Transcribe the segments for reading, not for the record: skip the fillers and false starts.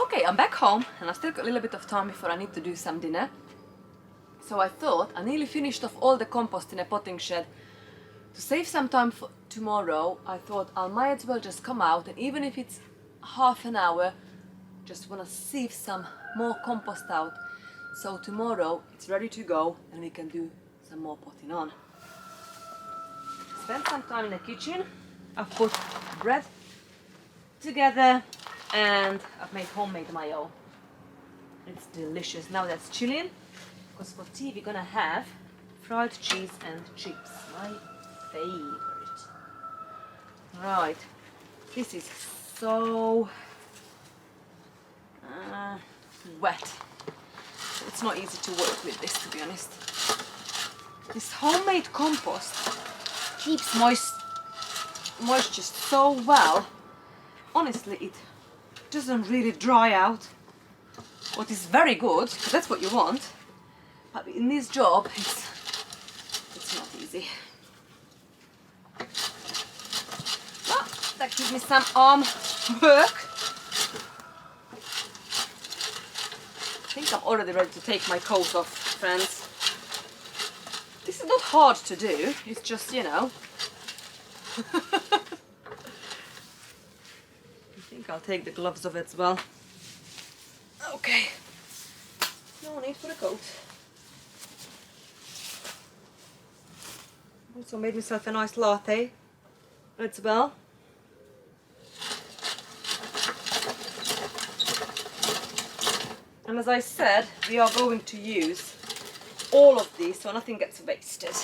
Okay, I'm back home and I've still got a little bit of time before I need to do some dinner. So I thought I nearly finished off all the compost in a potting shed. To save some time for tomorrow, I thought I might as well just come out, and even if it's half an hour, just want to sieve some more compost out. So tomorrow it's ready to go and we can do some more potting on. Spent some time in the kitchen. I've put bread together and I've made homemade mayo. It's delicious. Now that's chilling, because for tea we're gonna have fried cheese and chips, my favorite. Right, this is so wet. It's not easy to work with this, to be honest. This homemade compost keeps moisture so well. Honestly, it doesn't really dry out, what is very good, because that's what you want. But in this job, it's not easy. Well, that gives me some arm work. I think I'm already ready to take my coat off, friends. This is not hard to do, it's just, you know. I think I'll take the gloves off as well. Okay, no need for a coat. Also made myself a nice latte as well. And as I said, we are going to use all of these so nothing gets wasted.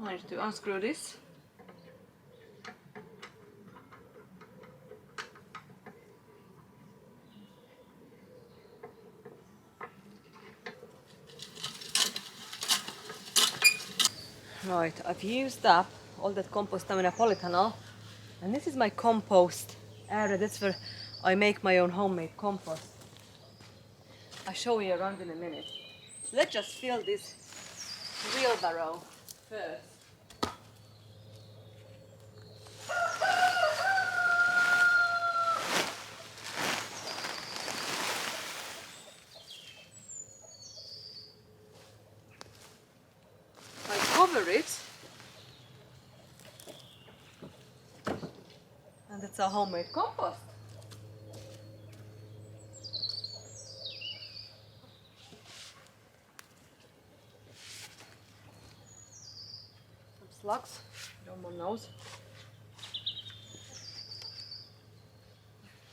I need to unscrew this. Right, I've used up all that compost now in a polytunnel, and this is my compost area. That's where I make my own homemade compost. I'll show you around in a minute. Let's just fill this wheelbarrow first. Cover it, and it's our homemade compost. Some slugs, no one knows.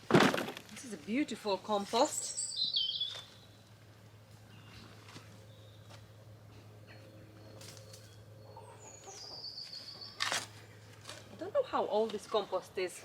This is a beautiful compost. I don't know how old this compost is.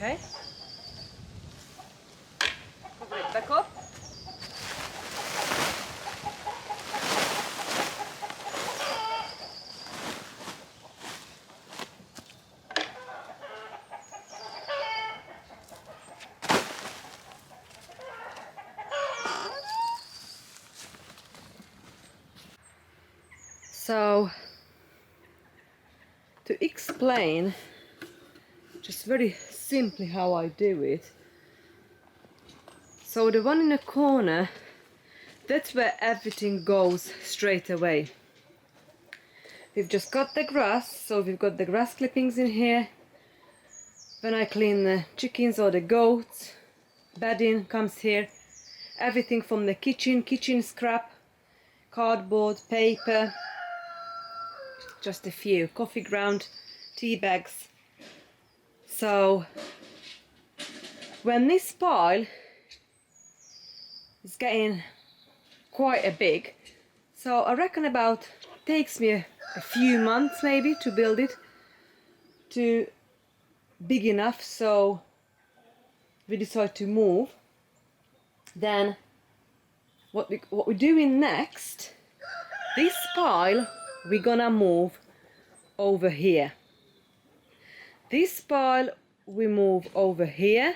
Okay, cover it back up. So, to explain just very simply how I do it, So the one in the corner, that's where everything goes straight away. We've just got the grass, so we've got the grass clippings in here. When I clean the chickens or the goats, bedding comes here. Everything from the kitchen scrap, cardboard, paper, just a few, coffee ground, tea bags. So when this pile is getting quite a big, so I reckon about takes me a few months maybe to build it to big enough, so we decide to move. Then what we're doing next, this pile we're gonna move over here. This pile we move over here.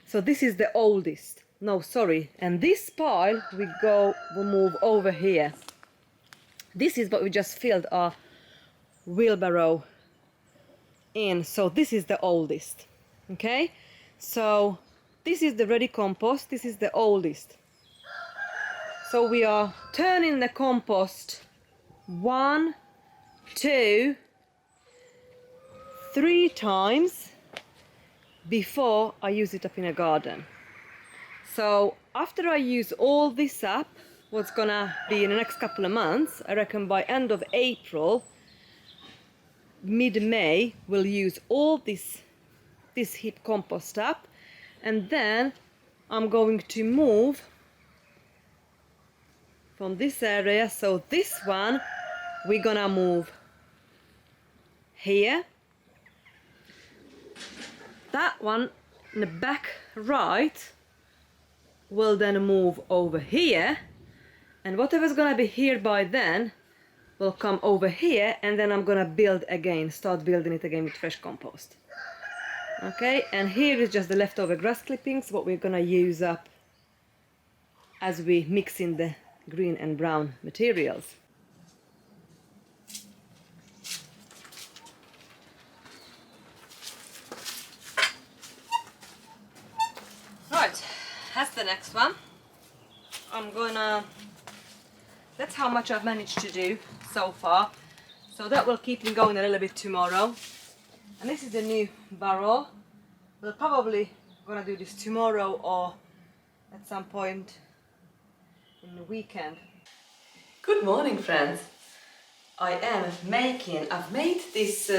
So this is the oldest. No, sorry. And this pile we move over here. This is what we just filled our wheelbarrow in. So this is the oldest. Okay? So this is the ready compost. This is the oldest. So we are turning the compost 1, 2, 3 times before I use it up in a garden. So after I use all this up, what's gonna be in the next couple of months, I reckon by end of April, mid-May, we'll use all this heap compost up, and then I'm going to move from this area. So this one we're gonna move here. That one in the back right will then move over here, and whatever's gonna be here by then will come over here, and then I'm gonna start building it again with fresh compost. Okay, and here is just the leftover grass clippings, what we're gonna use up as we mix in the green and brown materials. Right, that's the next one. That's how much I've managed to do so far. So that will keep me going a little bit tomorrow. And this is the new barrel. We're probably gonna do this tomorrow or at some point in the weekend. Good morning, friends. I've made this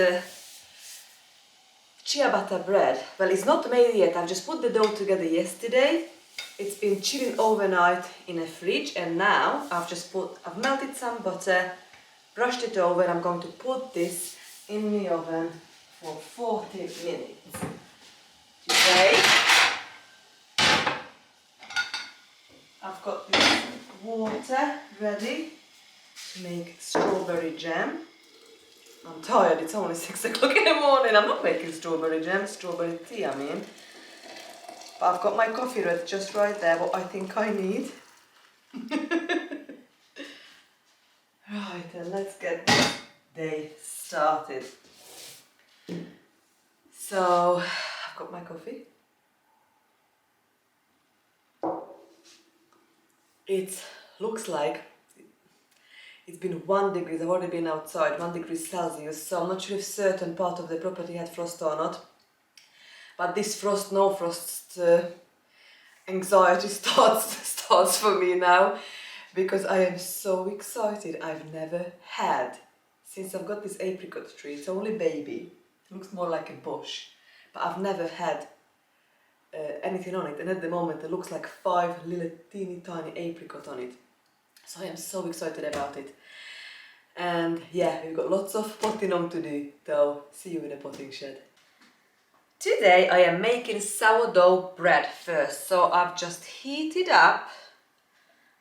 ciabatta bread. Well, it's not made yet. I've just put the dough together yesterday. It's been chilling overnight in a fridge, and now I've melted some butter, brushed it over, and I'm going to put this in the oven for 40 minutes. Today I've got this water ready to make strawberry jam. I'm tired, it's only 6 o'clock in the morning. I'm not making strawberry jam, strawberry tea I mean. But I've got my coffee ready just right there, what I think I need. Right, and let's get this day started. So, I've got my coffee. It looks like it's been 1 degree, I've already been outside, 1 degree Celsius, so I'm not sure if certain part of the property had frost or not. But this frost, no frost anxiety starts for me now, because I am so excited. I've never had, since I've got this apricot tree, it's only baby, it looks more like a bush, but I've never had anything on it, and at the moment it looks like 5 little teeny tiny apricot on it. So I am so excited about it. And yeah, we've got lots of potting on to do, so see you in the potting shed. Today I am making sourdough bread first, so I've just heated up.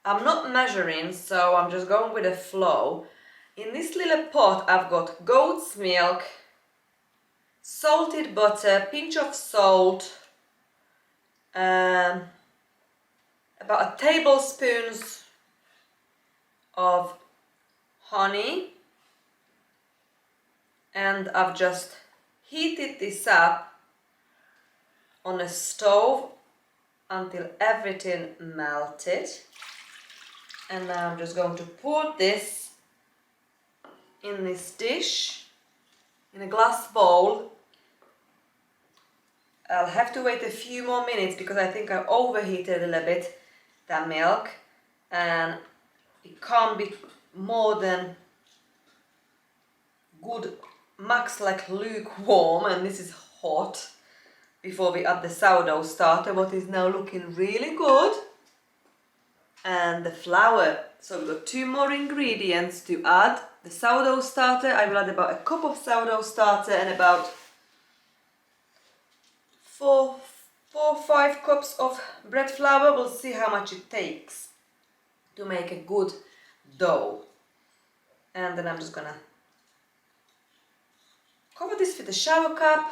I'm not measuring, so I'm just going with the flow. In this little pot I've got goat's milk, salted butter, pinch of salt, about a tablespoon of honey, and I've just heated this up on a stove until everything melted. And now I'm just going to pour this in this dish, in a glass bowl. I'll have to wait a few more minutes because I think I overheated a little bit that milk, and it can't be more than good, max like lukewarm, and this is hot, before we add the sourdough starter, what is now looking really good, and the flour. So we've got 2 more ingredients to add. The sourdough starter, I will add about a cup of sourdough starter and about 4 or 5 cups of bread flour. We'll see how much it takes to make a good dough. And then I'm just gonna cover this with a shower cap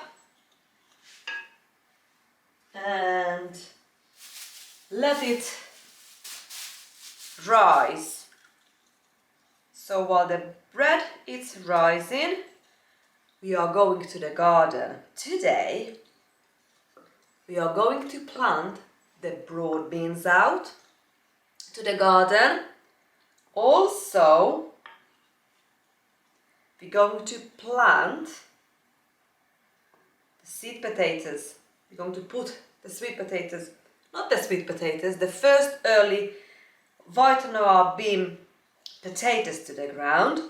and let it rise. So while the bread is rising, we are going to the garden. Today we are going to plant the broad beans out to the garden. Also, we're going to plant the sweet potatoes. We're going to put the sweet potatoes, not the sweet potatoes, the first early vitamin bean potatoes to the ground.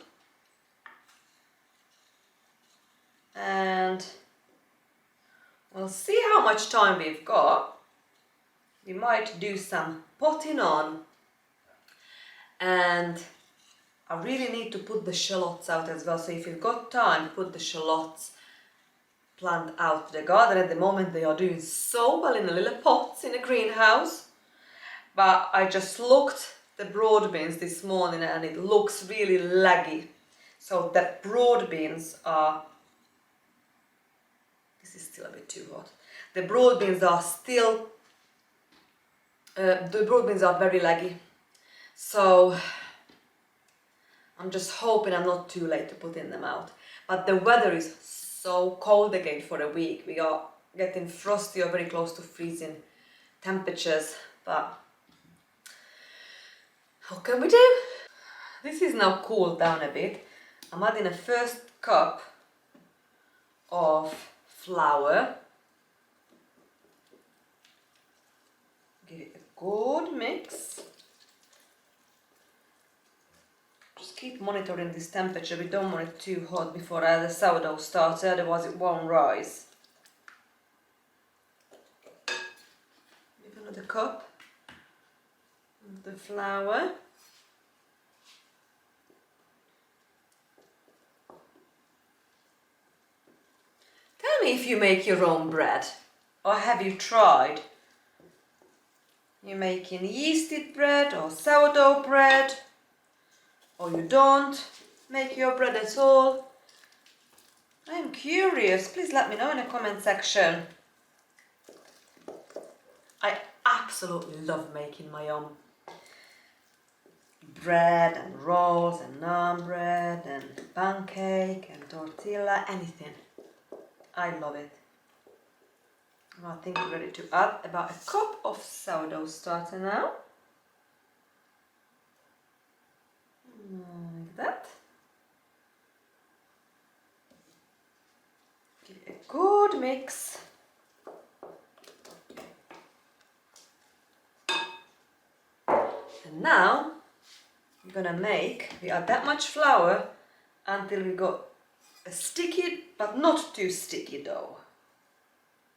And we'll see how much time we've got. We might do some potting on, and I really need to put the shallots out as well. So if you've got time, put the shallots plant out to the garden. At the moment they are doing so well in the little pots in a greenhouse, but I just looked the broad beans this morning and it looks really leggy. So the broad beans are, this is still a bit too hot. The broad beans are still, very leggy. So I'm just hoping I'm not too late to put in them out. But the weather is so cold again for a week. We are getting frosty or very close to freezing temperatures. But what can we do? This is now cooled down a bit. I'm adding a first cup of flour. Give it a good mix. Just keep monitoring this temperature. We don't want it too hot before I add the sourdough starter, otherwise it won't rise. Give another cup of the flour. Tell me if you make your own bread, or have you tried? You're making yeasted bread or sourdough bread, or you don't make your bread at all. I am curious. Please let me know in the comment section. I absolutely love making my own bread and rolls and naan bread and pancake and tortilla, anything. I love it. I think we're ready to add about a cup of sourdough starter now. Like that. Give it a good mix. And now we're gonna we add that much flour until we got a sticky but not too sticky dough.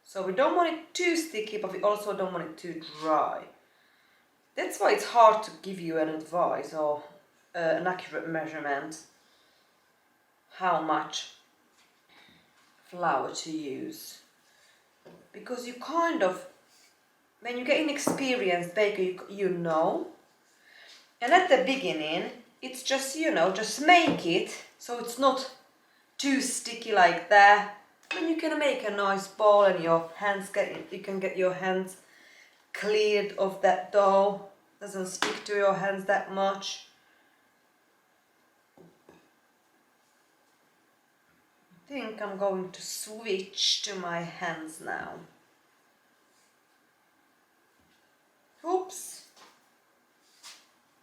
So we don't want it too sticky, but we also don't want it too dry. That's why it's hard to give you an advice or an accurate measurement how much flour to use. Because you kind of, when you get inexperienced baker, you know. And at the beginning, it's just, just make it so it's not too sticky like that. Then you can make a nice ball and your hands you can get your hands cleared of that dough. Doesn't stick to your hands that much. I think I'm going to switch to my hands now.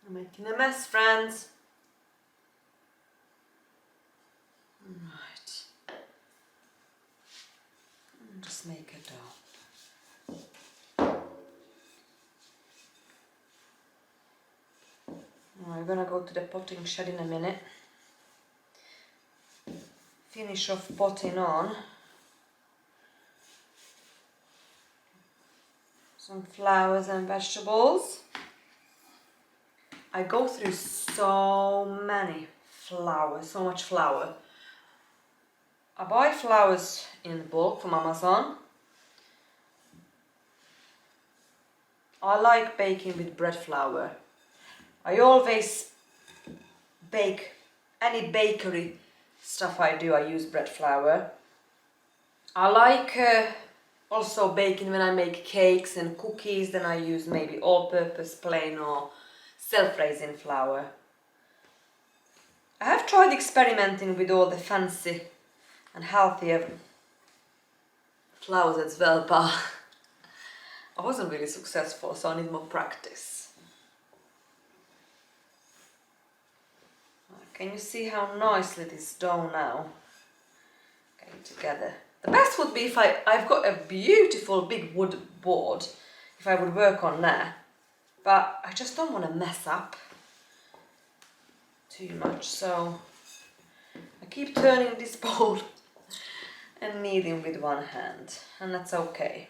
I'm making a mess, friends. Right. Just make a dough. I'm gonna go to the potting shed in a minute. Finish off potting on some flowers and vegetables. I go through so many flowers, so much flour. I buy flowers in bulk from Amazon. I like baking with bread flour. I always bake any bakery stuff I do, I use bread flour. I like also baking when I make cakes and cookies, then I use maybe all-purpose plain or self-raising flour. I have tried experimenting with all the fancy and healthier flours as well, but I wasn't really successful, so I need more practice. Can you see how nicely this dough now getting together? The best would be if I've got a beautiful big wood board, if I would work on that, but I just don't want to mess up too much, so I keep turning this bowl and kneading with one hand, and that's okay.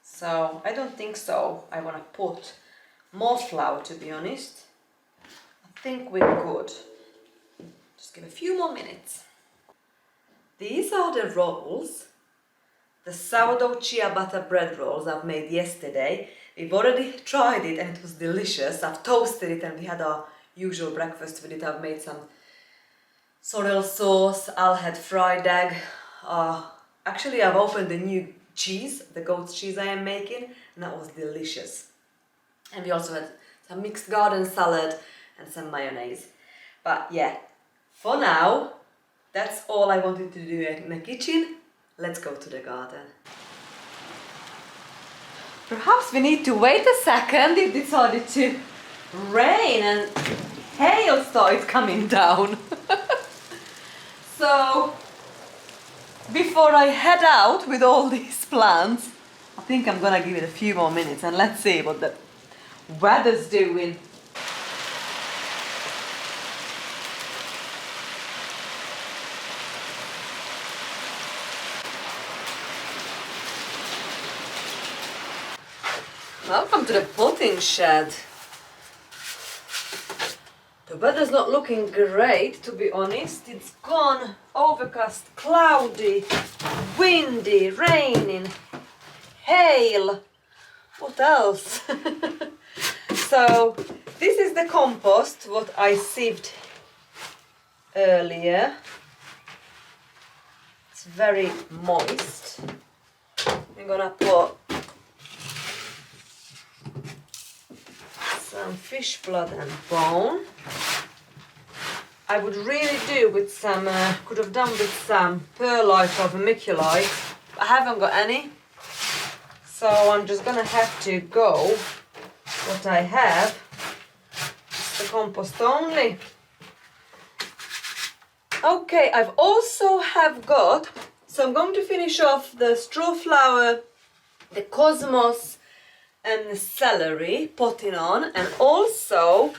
So I don't think so I want to put more flour, to be honest. I think we're good. Just give a few more minutes. These are the rolls, the sourdough chia butter bread rolls I've made yesterday. We've already tried it and it was delicious. I've toasted it and we had our usual breakfast with it. I've made some sorrel sauce, Al had fried egg. Actually, I've opened the new cheese, the goat's cheese I am making, and that was delicious. And we also had some mixed garden salad and some mayonnaise. But yeah, for now, that's all I wanted to do in the kitchen. Let's go to the garden. Perhaps we need to wait a second. It decided to rain and hail started coming down. So, before I head out with all these plants, I think I'm gonna give it a few more minutes and let's see what the weather's doing. Welcome to the potting shed. The weather's not looking great, to be honest. It's gone overcast, cloudy, windy, raining, hail. What else? So this is the compost what I sieved earlier. It's very moist. I'm gonna put some fish blood and bone. I would really do with some, could have done with some perlite or vermiculite. I haven't got any, so I'm just gonna have to go what I have. It's the compost only. Okay, I've also have got, so I'm going to finish off the strawflower, the cosmos, and the celery potting on, and also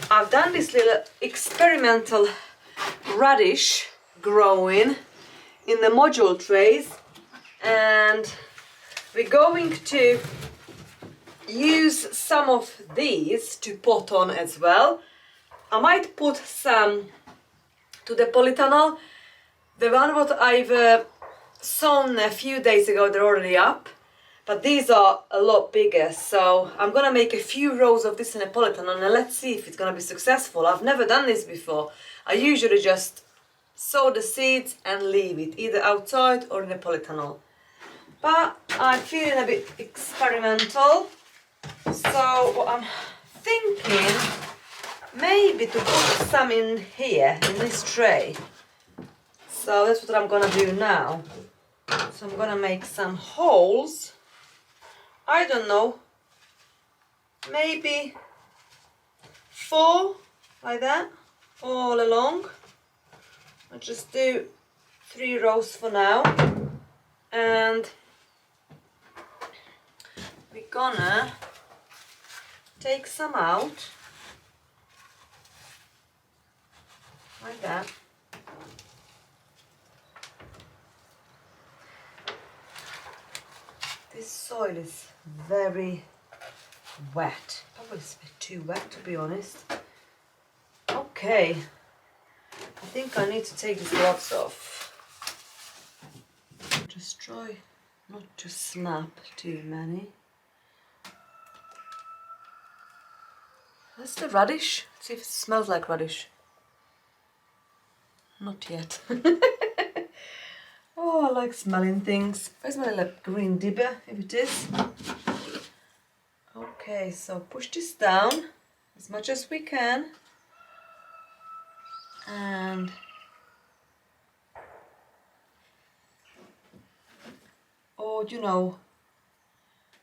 I've done this little experimental radish growing in the module trays, and we're going to use some of these to pot on as well. I might put some to the polytunnel. The one what I've sown a few days ago, they're already up. But these are a lot bigger, so I'm gonna make a few rows of this in a polytunnel and let's see if it's gonna be successful. I've never done this before. I usually just sow the seeds and leave it, either outside or in a polytunnel. But I'm feeling a bit experimental, so what I'm thinking, maybe to put some in here, in this tray. So that's what I'm gonna do now. So I'm gonna make some holes. I don't know, maybe 4 like that all along. I'll just do 3 rows for now, and we're gonna take some out like that. This soil is very wet, probably it's a bit too wet to be honest. Okay, I think I need to take these gloves off. Just try not to snap too many. That's the radish. Let's see if it smells like radish. Not yet. Oh, I like smelling things. If I smell like green dibber, if it is. Okay, so push this down as much as we can. And oh, you know,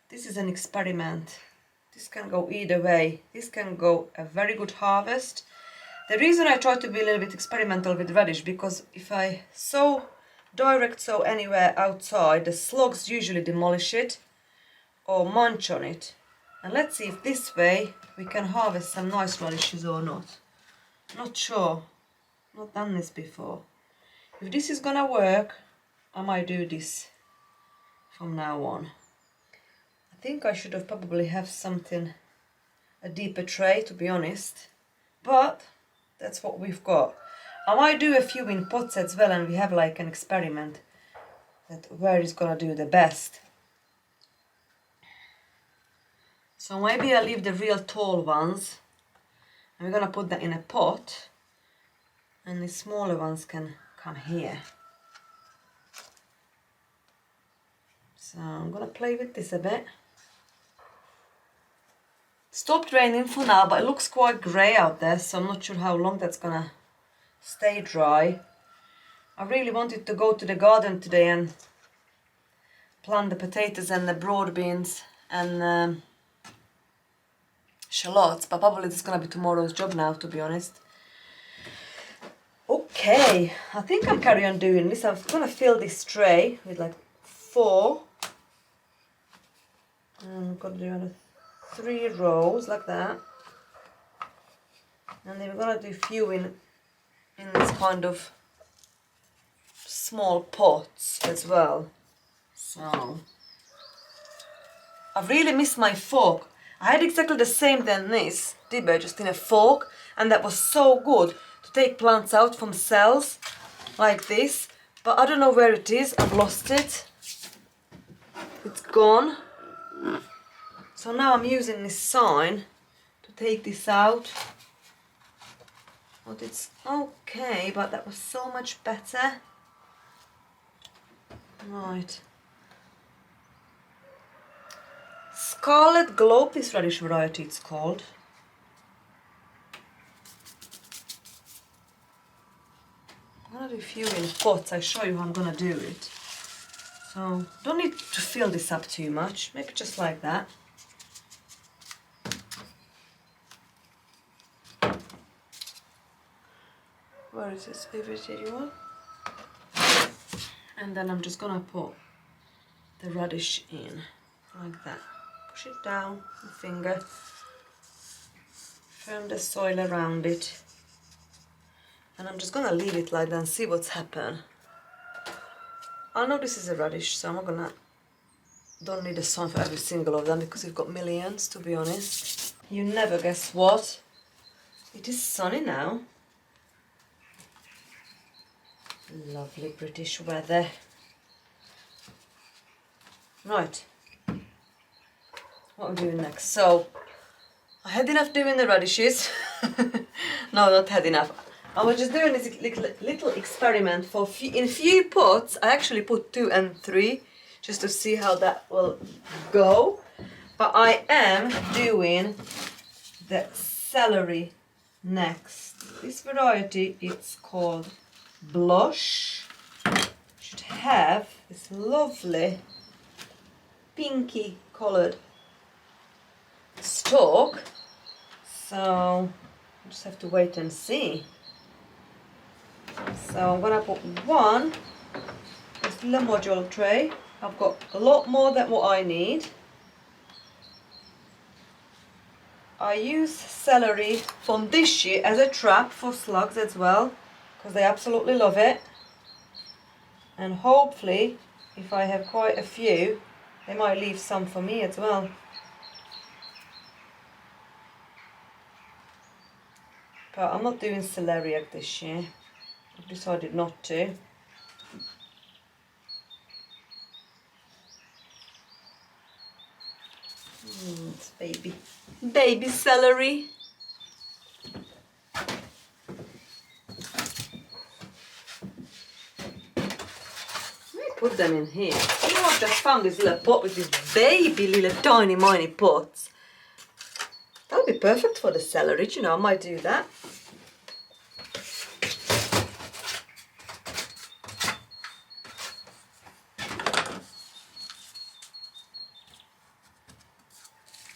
this is an experiment. This can go either way. This can go a very good harvest. The reason I try to be a little bit experimental with radish, because if I direct sow anywhere outside, the slugs usually demolish it or munch on it. And let's see if this way we can harvest some nice radishes or not. Not sure. Not done this before. If this is gonna work, I might do this from now on. I think I should have probably have something, a deeper tray to be honest, but that's what we've got. I might do a few in pots as well, and we have like an experiment that where is gonna do the best. So maybe I'll leave the real tall ones and we're gonna put that in a pot, and the smaller ones can come here. So I'm gonna play with this a bit. Stopped raining for now, but it looks quite grey out there, so I'm not sure how long that's gonna stay dry. I really wanted to go to the garden today and plant the potatoes and the broad beans and shallots, but probably this is gonna be tomorrow's job now, to be honest. Okay, I think I'll carry on doing this. I'm gonna fill this tray with like 4. And I've got to do another 3 rows like that. And then we're gonna do a few in this kind of small pots as well. So I really miss my fork. I had exactly the same than this dibber, just in a fork, and that was so good to take plants out from cells like this. But I don't know where it is. I've lost it. It's gone. So now I'm using this sign to take this out. But it's okay, but that was so much better. Right. Scarlet globe, this radish variety it's called. I'm gonna do a few in pots. I show you how I'm gonna do it. So don't need to fill this up too much. Maybe just like that. Where is this favorite one? And then I'm just gonna put the radish in like that. Push it down with the finger. Firm the soil around it. And I'm just gonna leave it like that and see what's happened. I know this is a radish, so I'm not gonna, don't need a sign for every single of them because we've got millions, to be honest. You never guess what? It is sunny now. Lovely British weather. Right, what are we doing next? So, I had enough doing the radishes. No, not had enough. I was just doing this little experiment for in few pots. I actually put 2 and 3 just to see how that will go. But I am doing the celery next. This variety, it's called Blush. Should have this lovely pinky coloured stalk. So Just have to wait and see. So I'm gonna put one in this little module tray. I've got a lot more than what I need. I use celery from this year as a trap for slugs as well, because they absolutely love it. And hopefully, if I have quite a few, they might leave some for me as well. But I'm not doing celery this year. I've decided not to. It's baby celery. Put them in here. You know, I've just found this little pot with these baby little tiny pots. That would be perfect for the celery. You know, I might do that.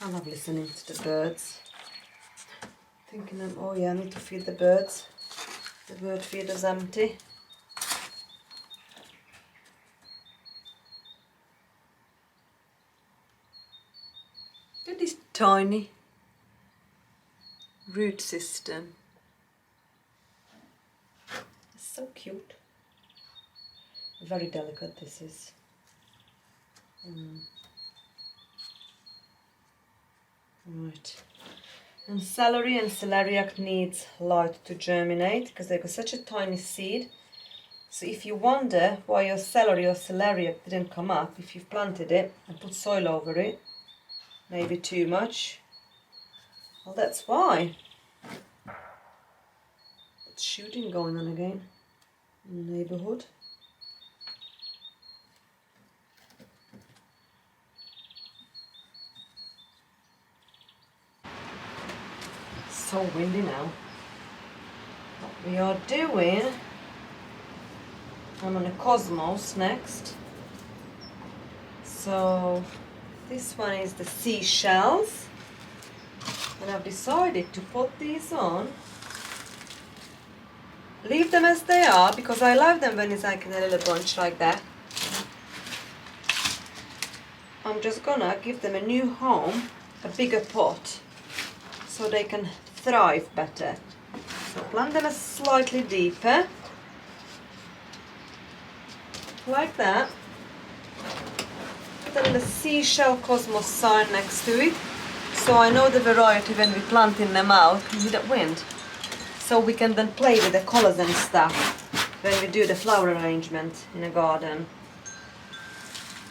I love listening to the birds. Thinking of, oh yeah, I need to feed the birds. The bird feeder's empty. Look at this tiny root system. It's so cute. Very delicate this is. Right. And celery and celeriac needs light to germinate because they've got such a tiny seed. So if you wonder why your celery or celeriac didn't come up, if you've planted it and put soil over it, maybe too much, well, that's why. It's shooting going on again in the neighborhood. So windy now. What we are doing, I'm on a Cosmos next. So this one is the Seashells, and I've decided to put these on. Leave them as they are because I love them when it's like in a little bunch like that. I'm just gonna give them a new home, a bigger pot, so they can thrive better. So plant them slightly deeper, like that. Put them the Seashell Cosmos sign next to it, so I know the variety when we're planting them out with the wind. So we can then play with the colors and stuff when we do the flower arrangement in a garden.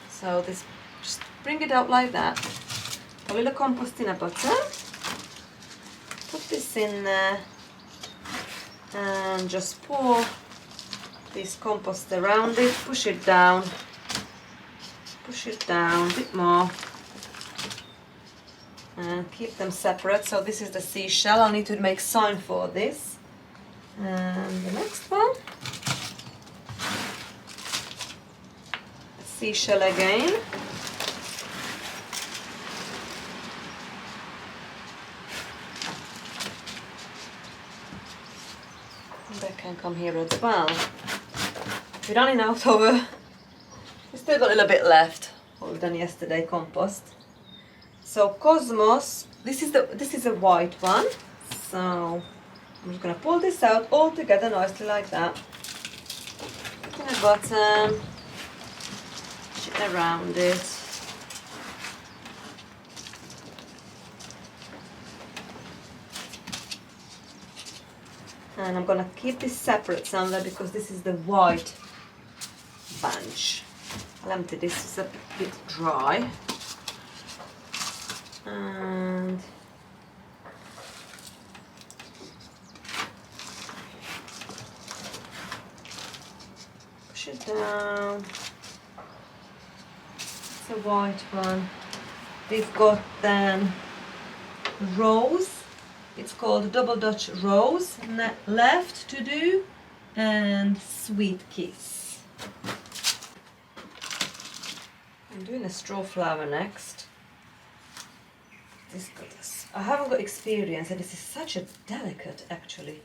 So this, just bring it out like that. A little compost in a butter. Put this in there and just pour this compost around it, push it down a bit more, and keep them separate. So this is the seashell. I'll need to make sign for this. And the next one, the seashell again. That can come here as well. We're running out of we still got a little bit left. What we've done yesterday, compost. So Cosmos, this is a white one. So I'm just gonna pull this out all together nicely like that. Put in the bottom, push it around it. And I'm gonna keep this separate somewhere because this is the white bunch. I'll empty this, it's a bit dry. And push it down. It's a white one. We've got then rose. It's called Double Dutch Rose left to do, and Sweet Kiss. I'm doing a Strawflower next. this got this? I haven't got experience, and this is such a delicate, actually,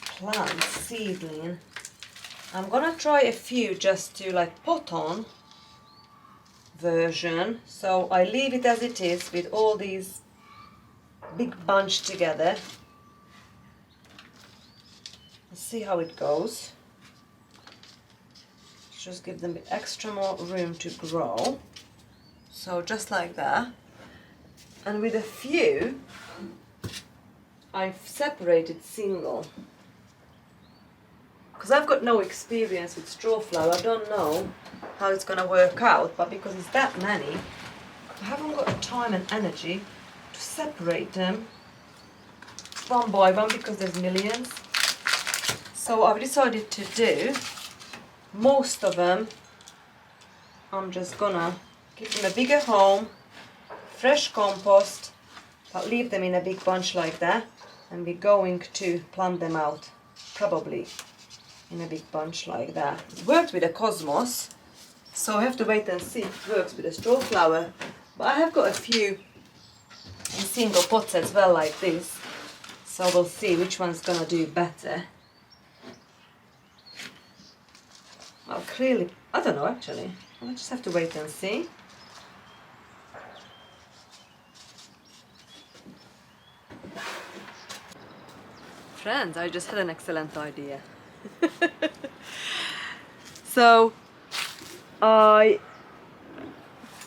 plant, seedling. I'm gonna try a few just to like pot on version. So I leave it as it is with all these big bunch together. Let's see how it goes. Just give them extra more room to grow. So just like that. And with a few, I've separated single. Because I've got no experience with strawflower, I don't know how it's gonna work out, but because it's that many, I haven't got the time and energy to separate them one by one because there's millions. So I've decided to do most of them. I'm just gonna give them a bigger home, fresh compost, but leave them in a big bunch like that, and we're going to plant them out probably in a big bunch like that. It worked with a cosmos, so I have to wait and see if it works with a strawflower. But I have got a few in single pots as well like this, so we'll see which one's gonna do better. Well, clearly, I don't know actually. I'll just have to wait and see. Friends, I just had an excellent idea. So, I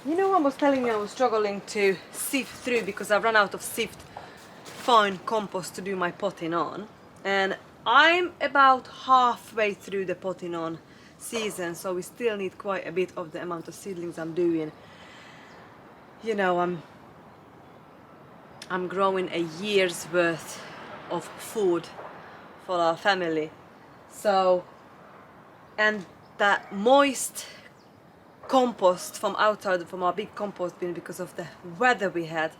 was telling you I was struggling to sift through because I ran out of fine compost to do my potting on, and I'm about halfway through the potting on season, so we still need quite a bit of the amount of seedlings I'm doing. You know, I'm growing a year's worth of food for our family. So, and that moist compost from outside, from our big compost bin, because of the weather we had,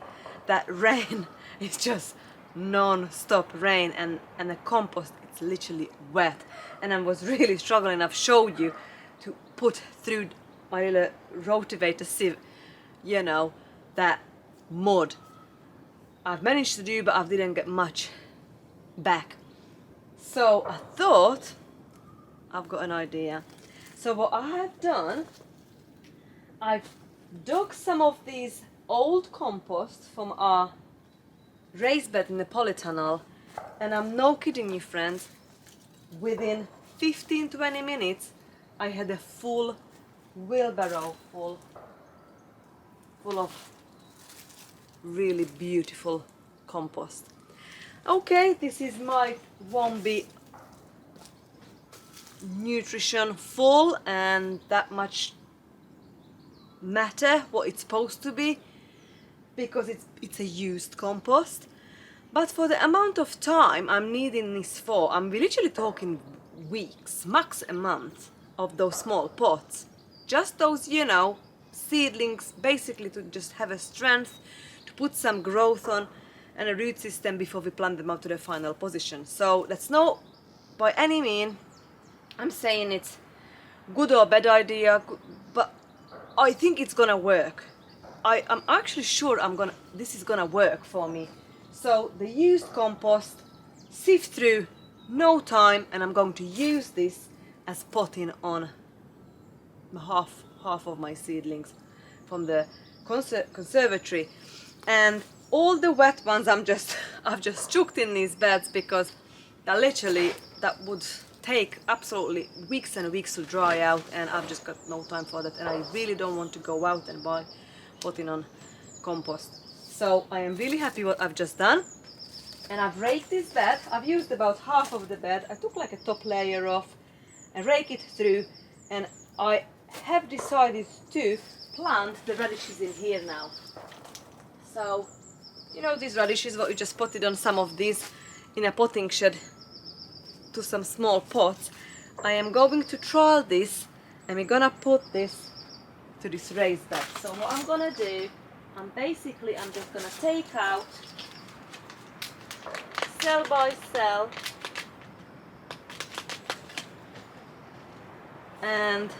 that rain is just non-stop rain, and the compost, it's literally wet, and I was really struggling. I've showed you to put through my little rotavator sieve, you know, that mud. I've managed to do, but I didn't get much back. So I thought I've got an idea. So what I have done, I've dug some of these old compost from our raised bed in the polytunnel, and I'm no kidding you friends, within 15-20 minutes I had a full wheelbarrow full of really beautiful compost. Okay, this is my won't be nutrition full and that much matter what it's supposed to be, because it's a used compost. But for the amount of time I'm needing this for, I'm literally talking weeks, max a month, of those small pots. Just those, you know, seedlings, basically to just have a strength, to put some growth on and a root system before we plant them out to the final position. So that's not by any means I'm saying it's good or bad idea, but I think it's gonna work. I'm actually sure this is gonna work for me. So the used compost, sift through, no time, and I'm going to use this as potting on half of my seedlings from the conservatory. And all the wet ones I've just chucked in these beds, because that would take absolutely weeks and weeks to dry out, and I've just got no time for that, and I really don't want to go out and buy potting on compost. So I am really happy what I've just done, and I've raked this bed. I've used about half of the bed. I took like a top layer off and rake it through, and I have decided to plant the radishes in here now. So, you know, these radishes, what we just potted on, some of these in a potting shed to some small pots. I am going to trial this, and we're gonna put this to this raised bed. So what I'm gonna do, I'm just gonna take out cell by cell, and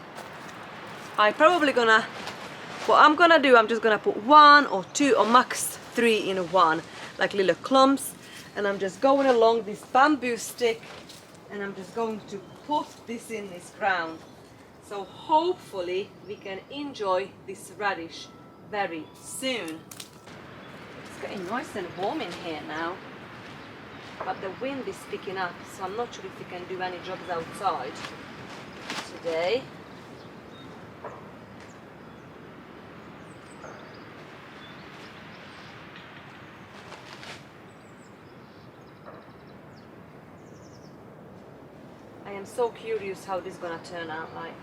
what I'm gonna do, I'm just gonna put 1 or 2 or max 3 in 1, like little clumps. And I'm just going along this bamboo stick and I'm just going to put this in this ground. So hopefully we can enjoy this radish very soon. It's getting nice and warm in here now, but the wind is picking up, so I'm not sure if we can do any jobs outside today. I am so curious how this is gonna turn out like.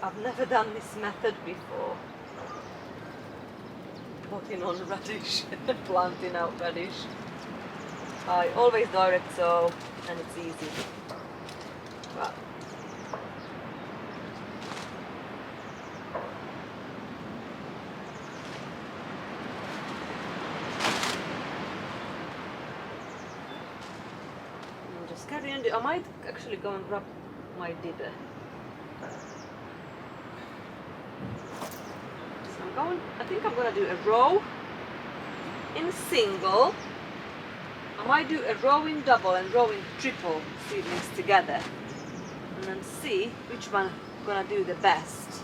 I've never done this method before. Potting on radish, planting out radish. I always direct sow and it's easy. But I'm just carrying on. I might actually go and grab my dibber. I think I'm gonna do a row in single. I might do a row in double and row in triple seedlings together, and then see which one I'm gonna do the best.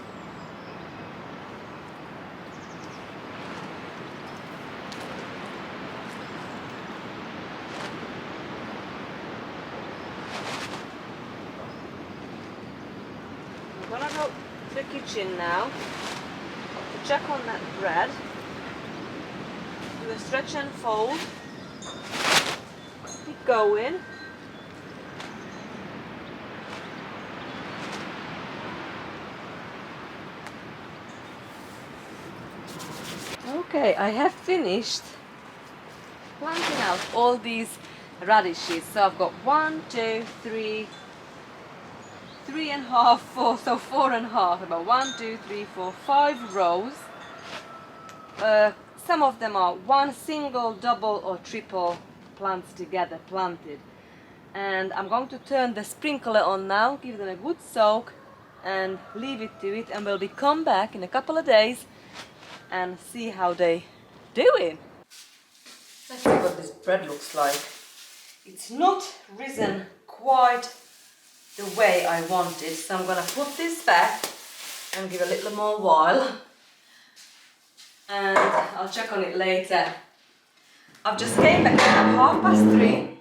I'm gonna go to the kitchen now. Check on that bread, do a stretch and fold, keep going. Okay, I have finished planting out all these radishes. So I've got 1, 2, 3, 3.5, 4, so 4.5, about 1, 2, 3, 4, 5 rows. Some of them are one single, double or triple plants together planted. And I'm going to turn the sprinkler on now, give them a good soak and leave it to it, and we'll come back in a couple of days and see how they doing. Let's see what this bread looks like. It's not risen quite the way I wanted, so I'm gonna put this back and give a little more while, and I'll check on it later. I've just came back at 3:30.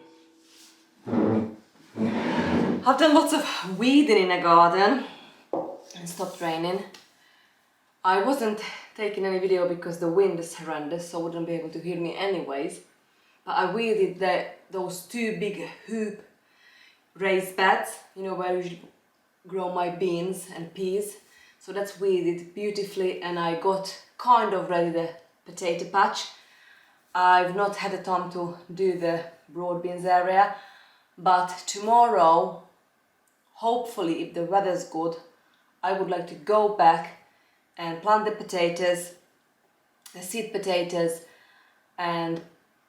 I've done lots of weeding in the garden and stopped raining. I wasn't taking any video because the wind is horrendous, so I wouldn't be able to hear me anyways, but I weeded those 2 big hoop raised beds, you know, where I usually grow my beans and peas. So that's weeded beautifully, and I got kind of ready the potato patch. I've not had the time to do the broad beans area, but tomorrow, hopefully if the weather's good, I would like to go back and plant the potatoes, the seed potatoes, and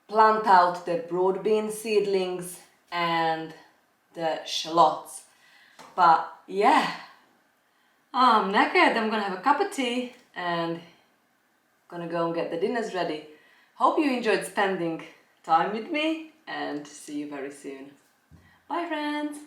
plant out the broad bean seedlings and the shallots. But yeah, I'm knackered. I'm gonna have a cup of tea and gonna go and get the dinners ready. Hope you enjoyed spending time with me, and see you very soon. Bye friends!